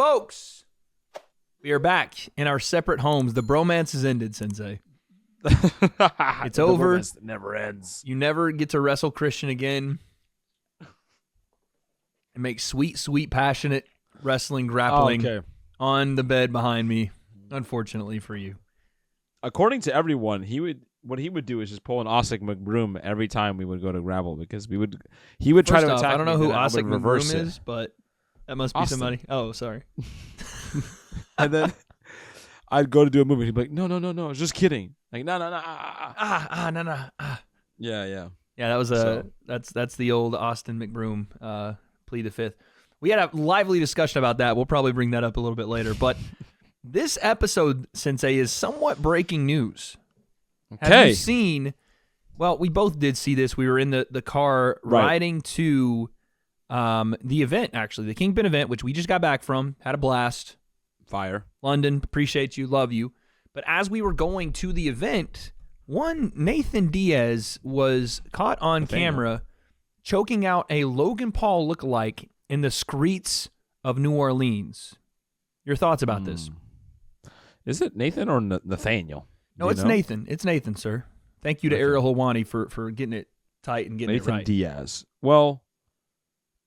Folks, we are back in our separate homes. The bromance has ended, Sensei. It's over. It never ends. You never get to wrestle Christian again and make sweet, sweet, passionate wrestling grappling on the bed behind me, unfortunately for you. According to everyone, what he would do is just pull an Osik McBroom every time we would go to gravel because he would try to attack. I don't know me who and I would Osik reverse McBroom it. is, but that must be somebody. Oh, sorry. And then I'd go to do a movie. He'd be like, no, I was just kidding. Like, no. No. Yeah. Yeah, that was that's the old Austin McBroom plead the fifth. We had a lively discussion about that. We'll probably bring that up a little bit later. But this episode, Sensei, is somewhat breaking news. Okay. Have you seen? Well, we both did see this. We were in the car riding to the event, actually, the Kingpin event, which we just got back from. Had a blast. Fire. London, appreciate you, love you. But as we were going to the event, Nathan Diaz was caught on camera choking out a Logan Paul lookalike in the streets of New Orleans. Your thoughts about this? Is it Nathan or Nathaniel? No, it's Nathan. It's Nathan, sir. Thank you to Ariel Helwani for getting it tight and getting it right. Nathan Diaz. Well,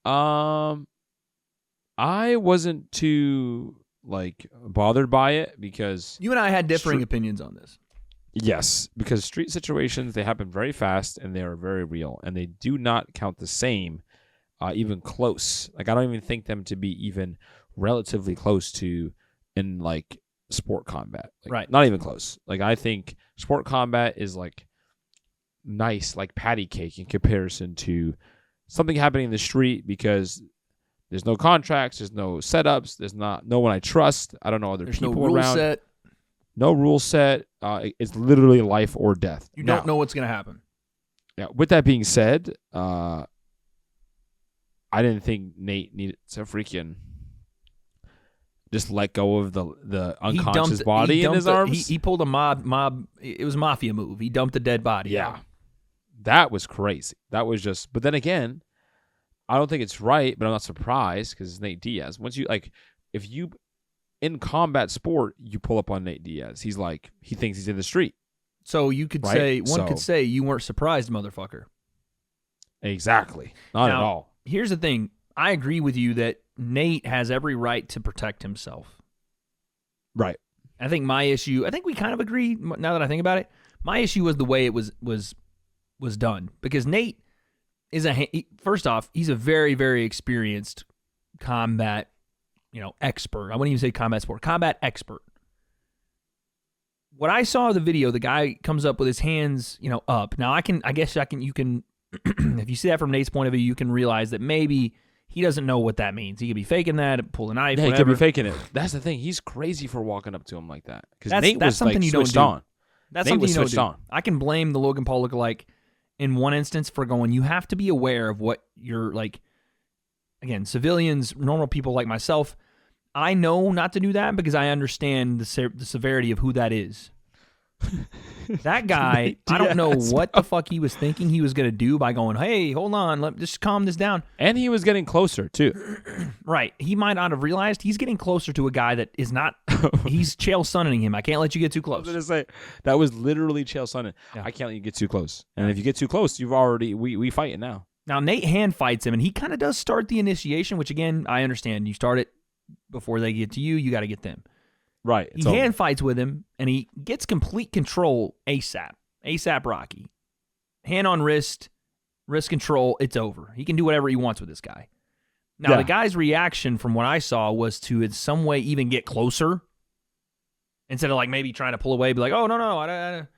I wasn't too bothered by it because you and I had differing opinions on this. Yes, because street situations, they happen very fast and they are very real, and they do not count the same, even close. I don't even think them to be even relatively close to in sport combat. Right. Not even close. I think sport combat is nice, patty cake in comparison to something happening in the street because there's no contracts, there's no setups, there's no one I trust. I don't know other people no rule around. Set. No rule set. It's literally life or death. You don't know what's going to happen. Yeah. With that being said, I didn't think Nate needed to freaking just let go of the unconscious body in his arms. He pulled a mob. It was a mafia move. He dumped a dead body. Yeah. That was crazy. That was just. But then again, I don't think it's right, but I'm not surprised because it's Nate Diaz. Once you if you in combat sport, you pull up on Nate Diaz. He's he thinks he's in the street. So you could say could say you weren't surprised, motherfucker. Exactly. Not at all. Here's the thing. I agree with you that Nate has every right to protect himself. Right. I think my issue. I think we kind of agree. Now that I think about it, my issue was the way it was done because Nate is first off, he's a very, very experienced combat, expert. I wouldn't even say combat sport, combat expert. What I saw of the video, the guy comes up with his hands, up. Now you can, if you see that from Nate's point of view, you can realize that maybe he doesn't know what that means. He could be faking that, pull a knife, yeah, whatever. He could be faking it. That's the thing. He's crazy for walking up to him like that. Because Nate that's was something you switched don't do. on. That's Nate something was you don't switched do. on. I can blame the Logan Paul lookalike in one instance for going, you have to be aware of what you're again, civilians, normal people like myself, I know not to do that because I understand the severity of who that is. That guy, I don't know what the fuck he was thinking he was going to do by going, hey, hold on, just calm this down. And he was getting closer, too. Right. He might not have realized he's getting closer to a guy that is not, he's Chael Sonning him. I can't let you get too close. I was going to say, that was literally Chael Sonnen. Yeah. I can't let you get too close. And if you get too close, you've already, we fighting now. Now, Nate hand fights him, and he kind of does start the initiation, which, again, I understand. You start it before they get to you. You got to get them. Right. He hand fights with him, and he gets complete control ASAP. ASAP Rocky. Hand on wrist control, it's over. He can do whatever he wants with this guy. Now, the guy's reaction from what I saw was to in some way even get closer instead of maybe trying to pull away, be like, oh, no, I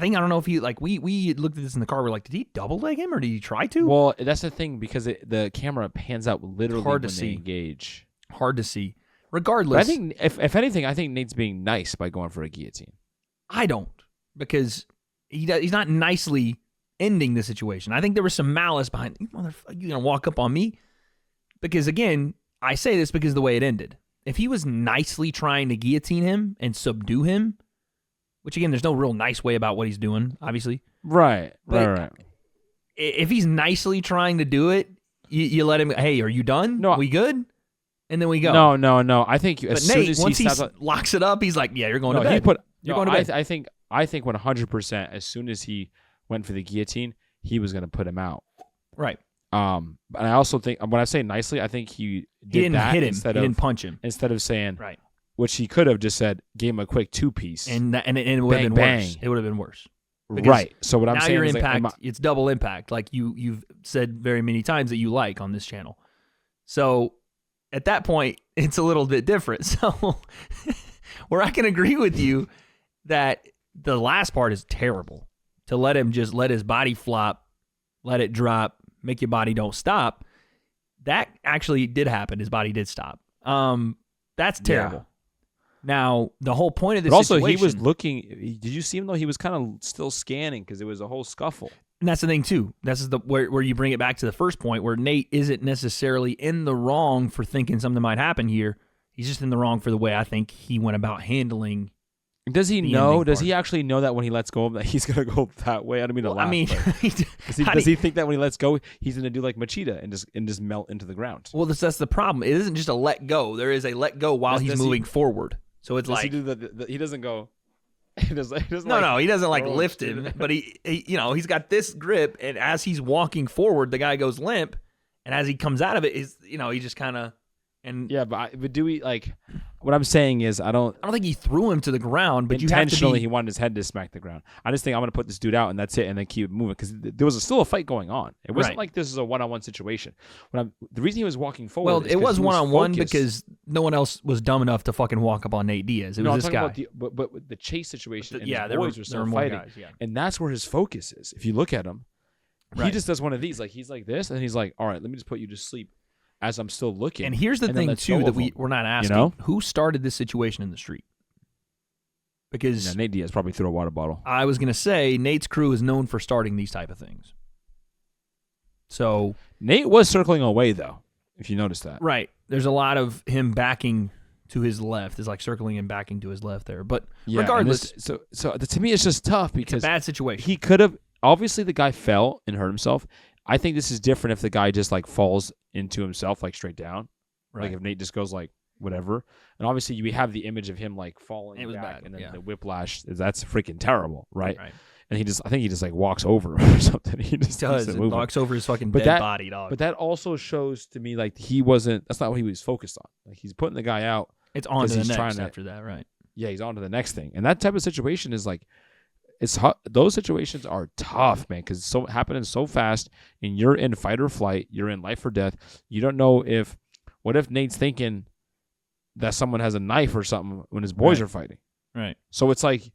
don't know if he, we looked at this in the car, we're like, did he double leg him or did he try to? Well, that's the thing because the camera pans out literally hard to when see. They engage. Hard to see. Regardless. But I think, if anything, I think Nate's being nice by going for a guillotine. I don't, because he's not nicely ending the situation. I think there was some malice behind, you going to walk up on me? Because, again, I say this because of the way it ended. If he was nicely trying to guillotine him and subdue him, which, again, there's no real nice way about what he's doing, obviously. Right. If he's nicely trying to do it, you let him, hey, are you done? No, we good? and then we go. No. I think But as Nate, soon as once he he stops, locks it up, he's like, yeah, you're going to no, bed. You're going to bed. I think 100%. As soon as he went for the guillotine, he was going to put him out. Right. But I also think when I say nicely, I think he didn't that hit him. instead He of didn't punch him. instead of saying Right. which he could have just said, gave him a quick 2-piece. And it would have been Bang, worse. bang. It would have been worse. Because Right. So what I'm now saying your is impact, it's double impact, like you've said very many times that you like on this channel. So at that point, it's a little bit different. So where I can agree with you that the last part is terrible. To let him just let his body flop, let it drop, make your body don't stop. That actually did happen. His body did stop. That's terrible. Yeah. Now, the whole point of this But also, situation, he was looking. Did you see him though? He was kind of still scanning because it was a whole scuffle. and that's the thing too. This is where you bring it back to the first point, where Nate isn't necessarily in the wrong for thinking something might happen here. He's just in the wrong for the way I think he went about handling. Does he the know? ending Does part. he actually know that when he lets go of that he's gonna go that way? I don't mean to laugh. I mean, but does he think that when he lets go, he's gonna do like Machida and just melt into the ground? well, that's the problem. It isn't just a let go. There is a let go while he's moving forward. So it's Does like he do he doesn't go. He doesn't. no, he doesn't like throw lift him. him, but he he's got this grip, and as he's walking forward, the guy goes limp, and as he comes out of it, he just kind of and Yeah, but do we like? What I'm saying is, I don't think he threw him to the ground, but you have to intentionally. be. He wanted his head to smack the ground. I just think I'm gonna put this dude out, and that's it, and then keep moving because there was still a fight going on. It wasn't Right. like this is a one-on-one situation. The reason he was walking forward. Well, is it 'cause was he one-on-one focused. because no one else was dumb enough to fucking walk up on Nate Diaz. It No, I'm was this talking guy. about but the chase situation. And yeah, his there boys were were still more fighting, guys. Yeah. and that's where his focus is. If you look at him, he Right. just does one of these. Like he's like this, and he's like, "All right, let me just put you to sleep." As I'm still looking. And here's the and then thing let's too go that of him. we're not asking: know? who started this situation in the street? Because Yeah, Nate Diaz probably threw a water bottle. I was gonna say Nate's crew is known for starting these type of things. So Nate was circling away though, if you noticed that. right, there's a lot of him backing to his left, is like circling and backing to his left there. But Yeah, and regardless, so to me it's just tough it's a because bad situation. he could have obviously the guy fell and hurt himself. I think this is different if the guy just like falls into himself like straight down. Right. Like if Nate just goes like whatever. And obviously we have the image of him like falling It was back bad, and then yeah. the whiplash that's freaking terrible, right? Right. And I think he just like walks over or something. He just He does. keeps It moving. knocks over his fucking But dead that- body, dog. But that also shows to me like that's not what he was focused on. Like he's putting the guy out. it's on to 'cause the he's next trying to- after that, right? Yeah, he's on to the next thing. And that type of situation is like, it's those situations are tough, man, because it's so happening so fast, and you're in fight or flight, you're in life or death. You don't know what if Nate's thinking that someone has a knife or something when his boys Right. are fighting. Right. So it's like,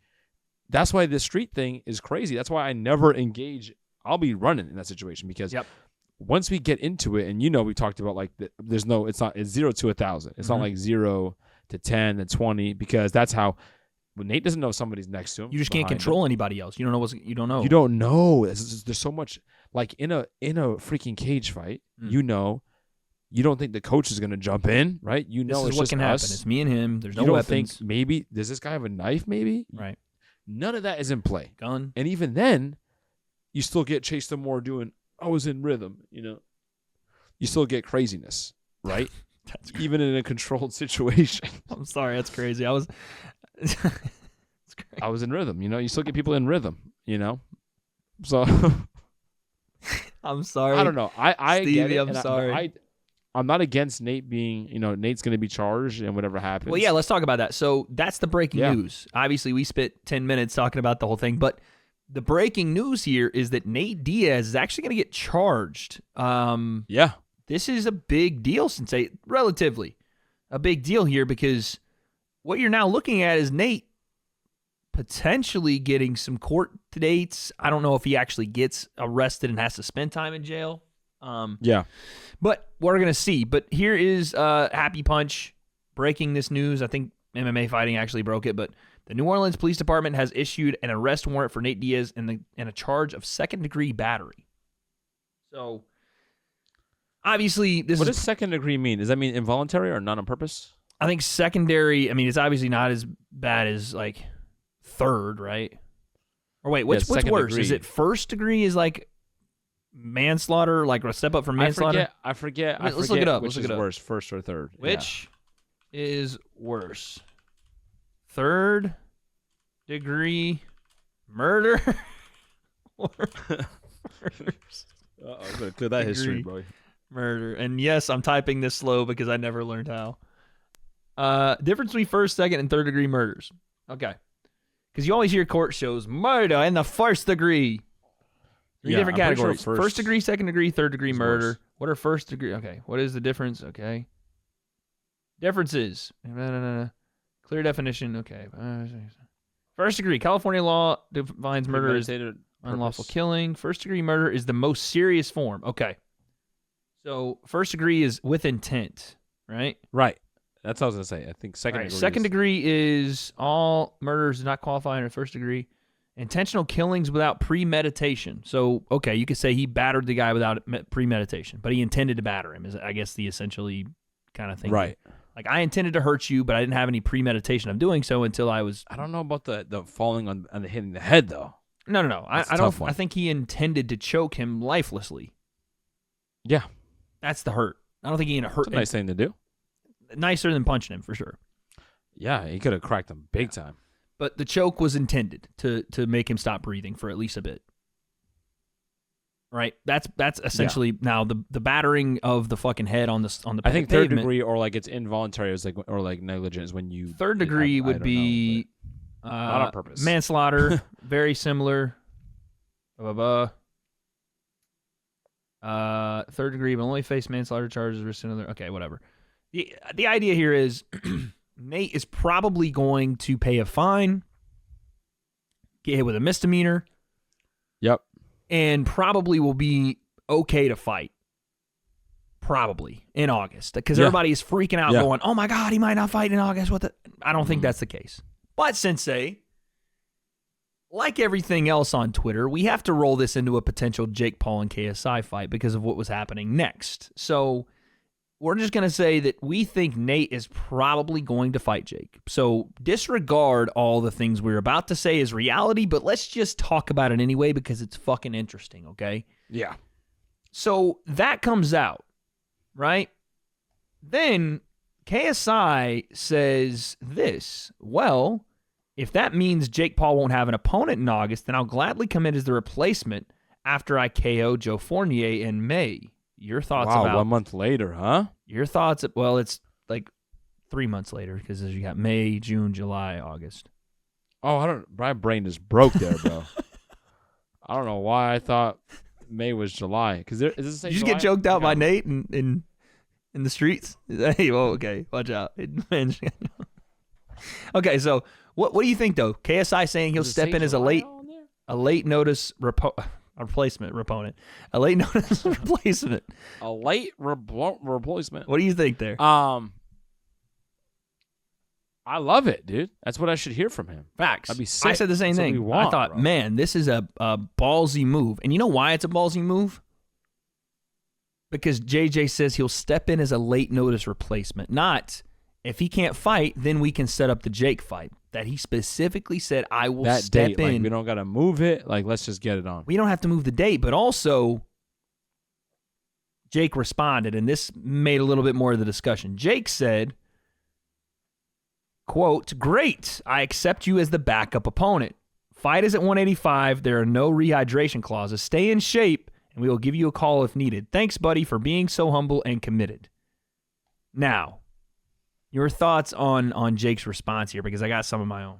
that's why this street thing is crazy. That's why I never engage. I'll be running in that situation because Yep. once we get into it, and we talked about like it's 0 to 1,000. It's not Mhm. like 0 to 10 and 20 because that's how. When Nate doesn't know somebody's next to him. You just can't behind him. control anybody else. You don't know you don't know. You don't know. There's so much like in a freaking cage fight. Mm. You don't think the coach is gonna jump in, right? This It's is what just can us. happen. It's me and him. There's no You don't weapons. think maybe does this guy have a knife? Maybe Right. None of that is in play. Gun. And even then, you still get chased some more doing. I was in rhythm. You still get craziness, right? That's crazy. Even in a controlled situation. I'm sorry. That's crazy. I was. It's crazy. I was in rhythm. You still get people in rhythm. So. I'm sorry. I don't know. I Stevie, get it. I'm and sorry. I'm not against Nate being, Nate's going to be charged and whatever happens. Well, yeah, let's talk about that. So that's the breaking Yeah. news. Obviously, we spent 10 minutes talking about the whole thing, but the breaking news here is that Nate Diaz is actually going to get charged. Yeah. This is a big deal relatively a big deal here because what you're now looking at is Nate potentially getting some court dates. I don't know if he actually gets arrested and has to spend time in jail. Yeah. But we're going to see. But here is Happy Punch breaking this news. I think MMA Fighting actually broke it, but the New Orleans Police Department has issued an arrest warrant for Nate Diaz and a charge of second-degree battery. So, obviously, What does second degree mean? Does that mean involuntary or not on purpose? I think secondary, it's obviously not as bad as, like, third, right? Or wait, what's second worse? degree. Is it first degree is, like, manslaughter, like a step up from manslaughter? I forget. Let's look it up. Which is worse, first or third? Which is worse? Third degree murder or first I'm gonna clear that history, bro. murder? And yes, I'm typing this slow because I never learned how. Difference between first, second, and third degree murders. Okay. Because you always hear court shows murder in the first degree. Three different categories. Sure first degree, second degree, third degree murder. Worse. What are first degree? Okay. What is the difference? Okay. Differences. Clear definition. Okay. First degree. California law defines murder as unlawful killing. First degree murder is the most serious form. Okay. So first degree is with intent, right? Right. That's what I was going to say. I think second degree is all murders do not qualify under first degree. Intentional killings without premeditation. So, okay, you could say he battered the guy without premeditation, but he intended to batter him is, I guess, the essentially kind of thing. Right. Like, I intended to hurt you, but I didn't have any premeditation of doing so until I was... I don't know about the falling on the hitting the head, though. No. I don't. I think he intended to choke him lifelessly. Yeah. That's the hurt. I don't think he hurt him. Nice thing to do. Nicer than punching him, for sure. Yeah, he could have cracked him big time. But the choke was intended to make him stop breathing for at least a bit. Right? That's essentially now the battering of the fucking head on the I think pavement. Third degree or like it's involuntary or like negligent is when you third degree would be not on purpose. Manslaughter, very similar. Third degree, but only face manslaughter charges risk another. Okay, whatever. The idea here is Nate is probably going to pay a fine, get hit with a misdemeanor. Yep. And probably will be okay to fight. Probably in August. Because everybody is freaking out going, oh my God, he might not fight in August. I don't think that's the case. But Sensei, like everything else on Twitter, we have to roll this into a potential Jake Paul and KSI fight because of what was happening next. So we're just going to say that we think Nate is probably going to fight Jake. So disregard all the things we're about to say as reality, but let's just talk about it anyway because it's fucking interesting, okay? Yeah. So that comes out, right? Then KSI says this, well, if that means Jake Paul won't have an opponent in August, then I'll gladly commit as the replacement after I KO Joe Fournier in May. Your thoughts about... Wow, 1 month later, huh? Your thoughts... Well, it's like 3 months later because you got May, June, July, August. Oh, my brain is broke there, bro. I don't know why I thought May was July. Because is this Did you just get joked out by Nate in the streets? Hey, well, okay, watch out. Okay, so what do you think, though? KSI saying he'll step in as a late notice replacement opponent. A late notice replacement. A late replacement. What do you think there? I love it, dude. That's what I should hear from him. Facts. That'd be sick. I said the same thing. I thought, bro, man, this is a ballsy move. And you know why it's a ballsy move? Because JJ says he'll step in as a late notice replacement. Not, if he can't fight, then we can set up the Jake fight. That he specifically said, I will step in. Like, we don't got to move it. Like, let's just get it on. We don't have to move the date, but also Jake responded, and this made a little bit more of the discussion. Jake said, quote, great, I accept you as the backup opponent. Fight is at 185. There are no rehydration clauses. Stay in shape, and we will give you a call if needed. Thanks, buddy, for being so humble and committed. Now, your thoughts on Jake's response here, because I got some of my own.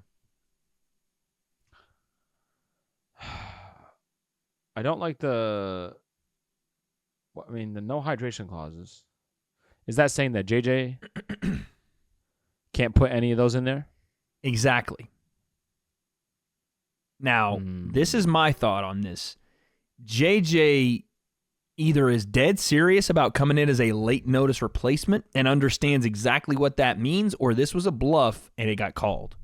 I don't like the no hydration clauses. Is that saying that JJ can't put any of those in there? Exactly. Now, this is my thought on this. JJ either is dead serious about coming in as a late notice replacement and understands exactly what that means, or this was a bluff and it got called.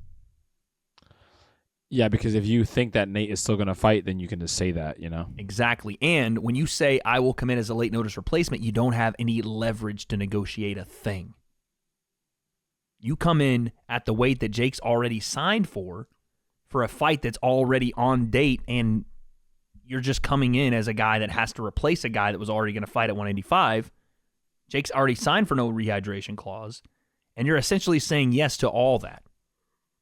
Yeah, because if you think that Nate is still going to fight, then you can just say that, you know? Exactly. And when you say, I will come in as a late notice replacement, you don't have any leverage to negotiate a thing. You come in at the weight that Jake's already signed for a fight that's already on date, and you're just coming in as a guy that has to replace a guy that was already going to fight at 185. Jake's already signed for no rehydration clause, and you're essentially saying yes to all that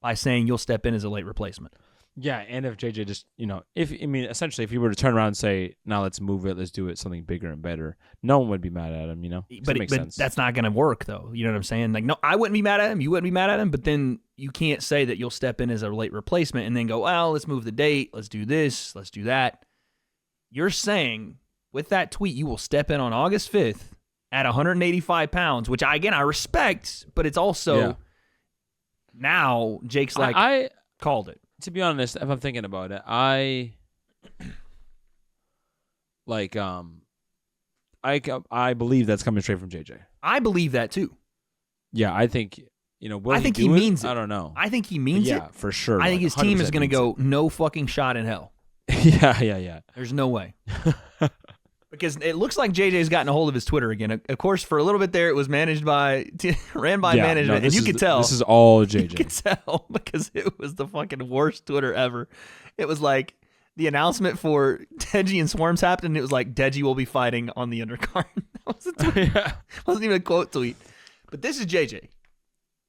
by saying you'll step in as a late replacement. Yeah, and if JJ just, essentially, if you were to turn around and say, now let's move it, let's do it something bigger and better, no one would be mad at him, But, it makes but sense. that's not going to work, though. You know what I'm saying? Like, no, I wouldn't be mad at him. You wouldn't be mad at him. But then you can't say that you'll step in as a late replacement and then go, well, let's move the date. Let's do this. Let's do that. You're saying with that tweet, you will step in on August 5th at 185 pounds, which, I respect, but it's also now Jake's like, I called it. To be honest, if I'm thinking about it, I believe that's coming straight from JJ. I believe that too. Yeah, I think I think he means it. I don't know. I think he means it. Yeah, for sure. I think his team is going to go no fucking shot in hell. Yeah. There's no way. Because it looks like JJ's gotten a hold of his Twitter again. Of course, for a little bit there, it was ran by management, and you could tell. This is all JJ. You could tell because it was the fucking worst Twitter ever. It was like the announcement for Deji and Swarms happened, and it was like, Deji will be fighting on the undercard. That was a tweet. Wasn't even a quote tweet. But this is JJ.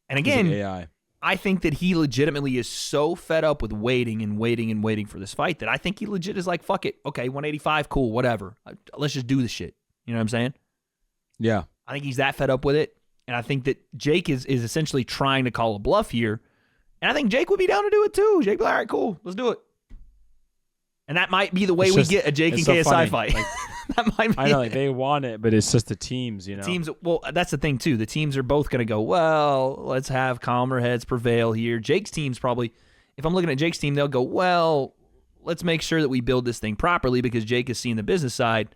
And again, AI. I think that he legitimately is so fed up with waiting for this fight that I think he legit is like, fuck it. Okay, 185, cool, whatever. Let's just do the shit. You know what I'm saying? Yeah. I think he's that fed up with it. And I think that Jake is essentially trying to call a bluff here. And I think Jake would be down to do it too. Jake would be like, all right, cool, let's do it. And that might be the way we get a Jake and KSI fight. Like, that might be I know, like, they want it, but it's just the teams, Teams, well, that's the thing too. The teams are both going to go, well, let's have calmer heads prevail here. Jake's team's probably, if I'm looking at Jake's team, they'll go, well, let's make sure that we build this thing properly because Jake is seeing the business side.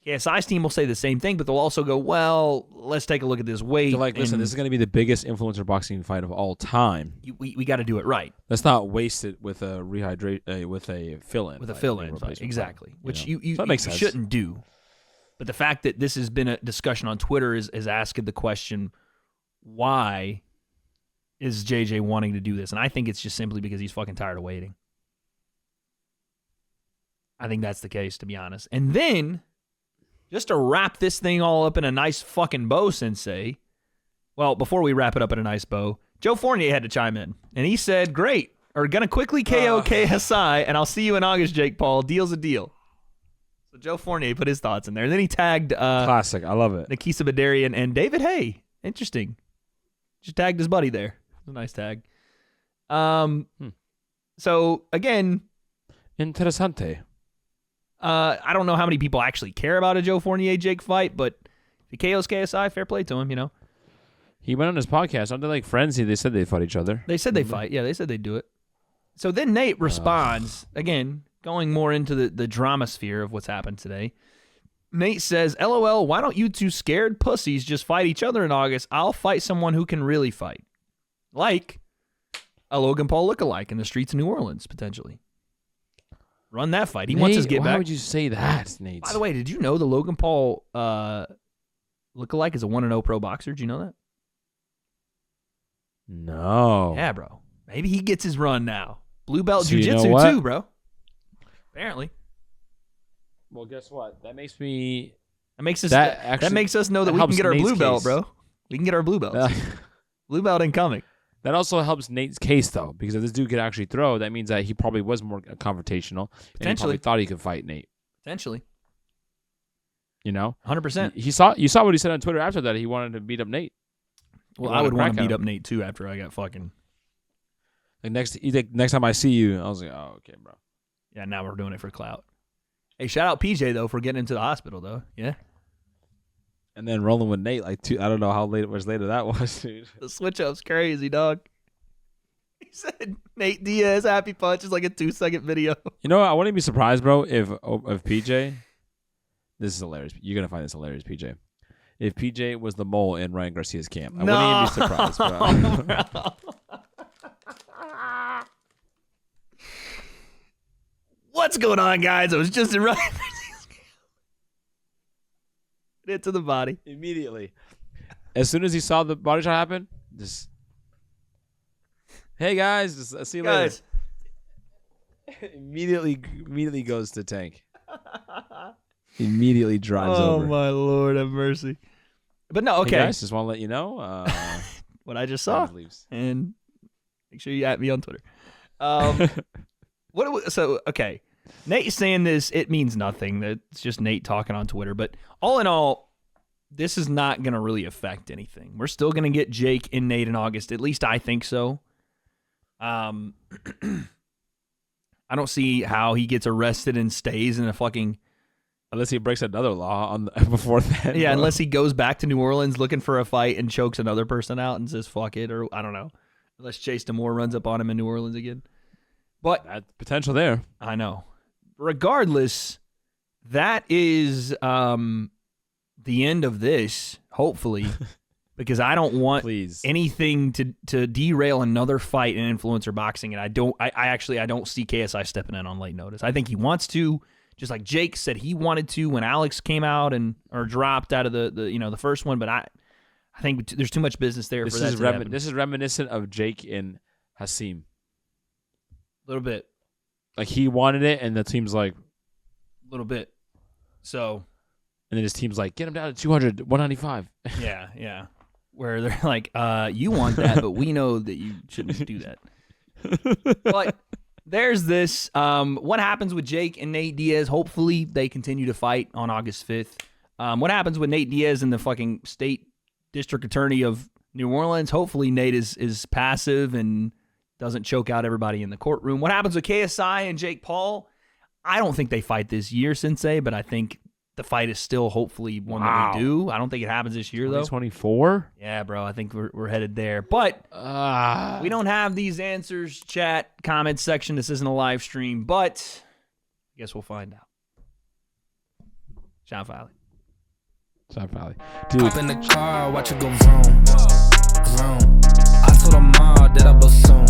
KSI's team will say the same thing, but they'll also go, well, let's take a look at this weight. They're like, listen, this is going to be the biggest influencer boxing fight of all time. We got to do it right. Let's not waste it with a with a fill-in. With a fill-in fight, exactly. Which you so that makes sense. Shouldn't do. But the fact that this has been a discussion on Twitter is asking the question, why is JJ wanting to do this? And I think it's just simply because he's fucking tired of waiting. I think that's the case, to be honest. And then, just to wrap this thing all up in a nice fucking bow, Sensei. Well, before we wrap it up in a nice bow, Joe Fournier had to chime in. And he said, great, or gonna quickly KO KSI, and I'll see you in August, Jake Paul. Deal's a deal. So Joe Fournier put his thoughts in there. And then he tagged classic. I love it. Nikisa Badarian and David Hay. Interesting. Just tagged his buddy there. It was a nice tag. So, again, Interessante. I don't know how many people actually care about a Joe Fournier-Jake fight, but if he KOs KSI, fair play to him, He went on his podcast. Aren't they like friends? They said they'd fight each other. They said they'd fight. Yeah, they said they'd do it. So then Nate responds, again, going more into the drama sphere of what's happened today. Nate says, LOL, why don't you two scared pussies just fight each other in August? I'll fight someone who can really fight. Like a Logan Paul lookalike in the streets of New Orleans, potentially. Run that fight. He wants his get back. Why would you say that, Nate? By the way, did you know the Logan Paul lookalike is a 1-0 pro boxer? Did you know that? No. Yeah, bro. Maybe he gets his run now. Blue belt So jiu-jitsu you know too, bro. Apparently. Well, guess what? That makes me... That makes us know that we can get our blue belt, bro. We can get our blue belts. Blue belt incoming. That also helps Nate's case, though, because if this dude could actually throw, that means that he probably was more confrontational. And he probably thought he could fight Nate. Potentially. 100%. You saw what he said on Twitter after that. He wanted to beat up Nate. Well, I would want to beat up Nate, too, after I got fucking... Like next time I see you, I was like, oh, okay, bro. Yeah, now we're doing it for clout. Hey, shout out PJ, though, for getting into the hospital, though. Yeah. And then rolling with Nate, I don't know how much later that was, dude. The switch-up's crazy, dog. He said Nate Diaz happy punch is like a 2-second video. You know what? I wouldn't be surprised, bro, if PJ... This is hilarious. You're going to find this hilarious, PJ. If PJ was the mole in Ryan Garcia's camp. I wouldn't even be surprised, bro. What's going on, guys? I was just in Ryan Garcia's camp. Hit to the body. Immediately. As soon as he saw the body shot happen, just... Hey, guys. I'll see you later. Immediately goes to tank. Immediately drives over. Oh my Lord, have mercy. But no, okay. Hey guys, just want to let you know what I just saw, and make sure you at me on Twitter. Okay, Nate's saying this. It means nothing. That's just Nate talking on Twitter. But all in all, this is not going to really affect anything. We're still going to get Jake and Nate in August. At least I think so. I don't see how he gets arrested and stays in a fucking. Unless he breaks another law before that. Yeah, unless he goes back to New Orleans looking for a fight and chokes another person out and says, fuck it, or I don't know. Unless Chase Demore runs up on him in New Orleans again. But that potential there. I know. Regardless, that is the end of this, hopefully, because I don't want anything to derail another fight in influencer boxing, and I don't see KSI stepping in on late notice. I think he wants to. Just like Jake said he wanted to when Alex came out or dropped out of the first one, but I think there's too much business there for that to happen. This is reminiscent of Jake and Hasim. A little bit. Like he wanted it, and the team's like... A little bit. So... And then his team's like, get him down to 200, 195. Yeah. Where they're like, you want that, but we know that you shouldn't do that. But... There's this. What happens with Jake and Nate Diaz? Hopefully, they continue to fight on August 5th. What happens with Nate Diaz and the fucking state district attorney of New Orleans? Hopefully, Nate is passive and doesn't choke out everybody in the courtroom. What happens with KSI and Jake Paul? I don't think they fight this year, Sensei, but I think the fight is still hopefully one that we do. I don't think it happens this year, though. 2024? Yeah, bro. I think we're headed there. But we don't have these answers, chat, comment section. This isn't a live stream, but I guess we'll find out. Sean Filey. Dude. Hop in the car, watch it go vroom, vroom. I told her mom that I blow soon.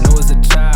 Know as a child.